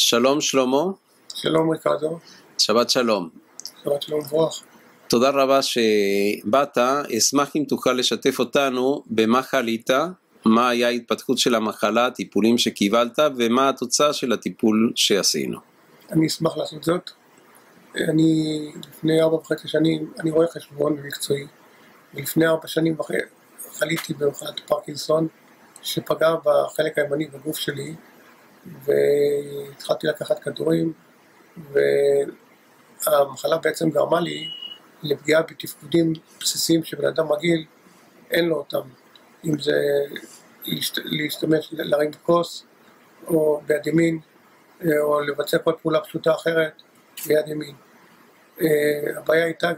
שלום שלמה. שלום ריקרדו. שבת שלום. שבת שלום וברוך. תודה רבה שבאת. אשמח אם תוכל לשתף אותנו במה חלית, מה היה ההתפתחות של המחלה, טיפולים שקיבלת ומה התוצאה של הטיפול שעשינו. אני אשמח לעשות זאת. אני לפני 4.5 שנים, אני רואה חשבון במקצועי, ולפני 4 שנים חליתי במחלת פרקינסון שפגע בחלק הימני בגוף שלי, והתחלתי לקחת כדורים, והמחלה בעצם גרמה לי לפגיעה בתפקודים בסיסיים שבן אדם רגיל אין לו אותם, אם זה להשתמש, להרים כוס או ביד ימין, או לבצע כל פעולה פשוטה אחרת ביד ימין. הבעיה הייתה,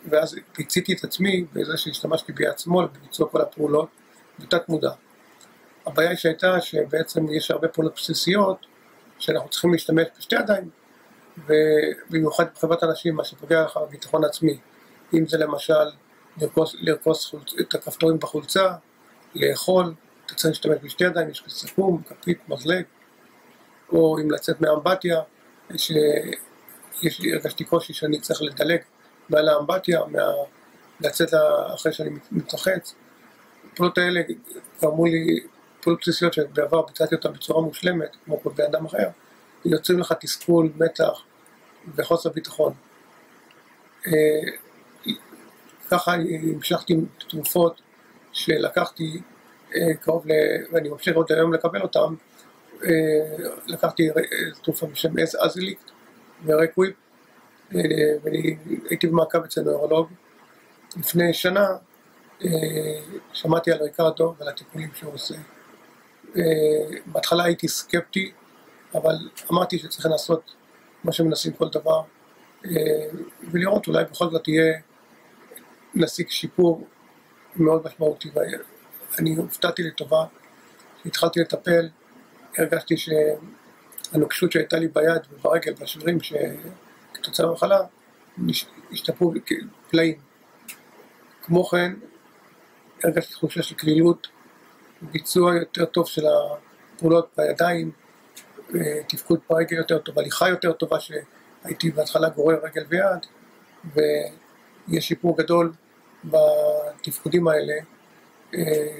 ואז פיציתי את עצמי בזה שהשתמשתי ביד שמאל בביצוע כל הפעולות בתת מודע. הבעיה שהייתה שבעצם יש הרבה פעולות בסיסיות שאנחנו צריכים להשתמש בשתי ידיים, ובמיוחד בחברת אנשים מה שפוגע לך בביטחון עצמי, אם זה למשל לרכוס את הכפתורים בחולצה, לאכול, אתה צריך להשתמש בשתי ידיים, יש סיכום, כפית, מזלג, או אם לצאת מהאמבטיה, הרגשתי קושי שאני צריך לדלג מעל האמבטיה, לצאת אחרי שאני מתרחץ. הפעולות האלה גרמו לי פעולות בסיסיות שבעבר ביצעתי אותן בצורה מושלמת, כמו כל בן אדם אחר, יוצרים לך תסכול, מתח וחוסר ביטחון. ככה המשכתי עם תרופות שלקחתי קרוב ואני ממשיך עוד היום לקבל אותן. לקחתי תרופה בשם אזיליקט ורקוויפ, והייתי במעקב אצל נוירולוג. לפני שנה שמעתי על ריקרדו ועל הטיפולים שהוא עושה. בהתחלה הייתי סקפטי, אבל אמרתי שצריך לעשות מה שמנסים כל דבר, ולראות אולי בכל זאת תהיה נשיג שיפור מאוד משמעותי. אני הופתעתי לטובה, התחלתי לטפל, הרגשתי שהנוקשות שהייתה לי ביד וברגל והשברים שכתוצאה מהמחלה השתפרו פלאים. כמו כן, הרגשתי תחושה של כלילות, ביצוע יותר טוב של הפעולות בידיים, תפקוד ברגל יותר טוב, הליכה יותר טובה שהייתי בהתחלה גורר רגל ויד, ויש שיפור גדול בתפקודים האלה.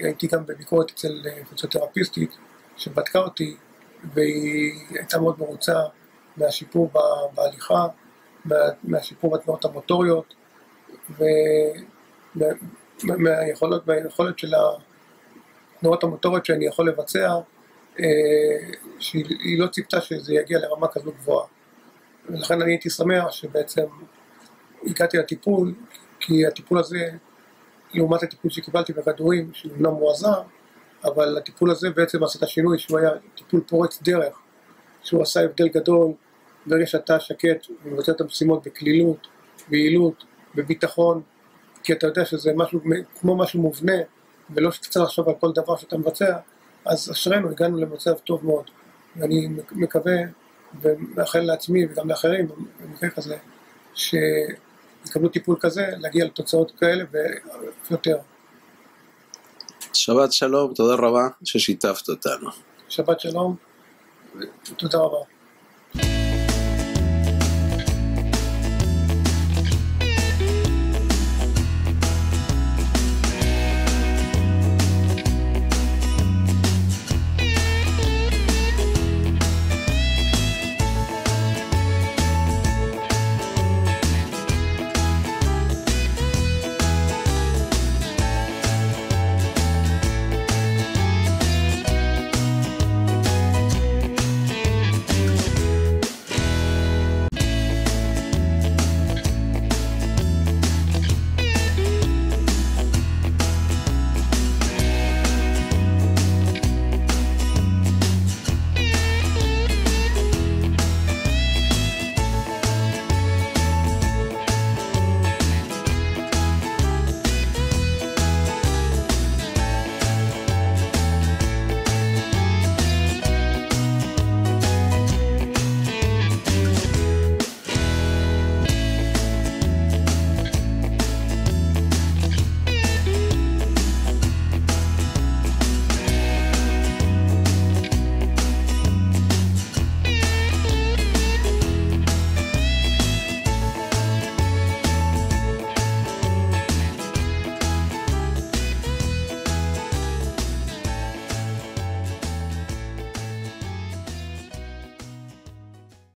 הייתי גם בביקורת אצל פיזיותרפיסטית שבדקה אותי, והיא הייתה מאוד מרוצה מהשיפור בהליכה, מהשיפור בתנועות המוטוריות, מהיכולת של התנועות המוטוריות שאני יכול לבצע, שהיא לא ציפתה שזה יגיע לרמה כזו גבוהה. ולכן אני הייתי שמח שבעצם הגעתי לטיפול, כי הטיפול הזה, לעומת הטיפול שקיבלתי בכדורים, שהוא אמנם מועזר, אבל הטיפול הזה בעצם עשה את השינוי, שהוא היה טיפול פורץ דרך, שהוא עשה הבדל גדול, ברגע שאתה שקט ומבצע את המשימות בקלילות, ביעילות, בביטחון, כי אתה יודע שזה משהו, כמו משהו מובנה, ולא שתצטרך לחשוב על כל דבר שאתה מבצע, אז אשרנו, הגענו למצב טוב מאוד. ואני מקווה ומאחל לעצמי וגם לאחרים, במקרה כזה, שיקבלו טיפול כזה, להגיע לתוצאות כאלה ויותר. שבת שלום, תודה רבה ששיתפת אותנו. שבת שלום, תודה רבה.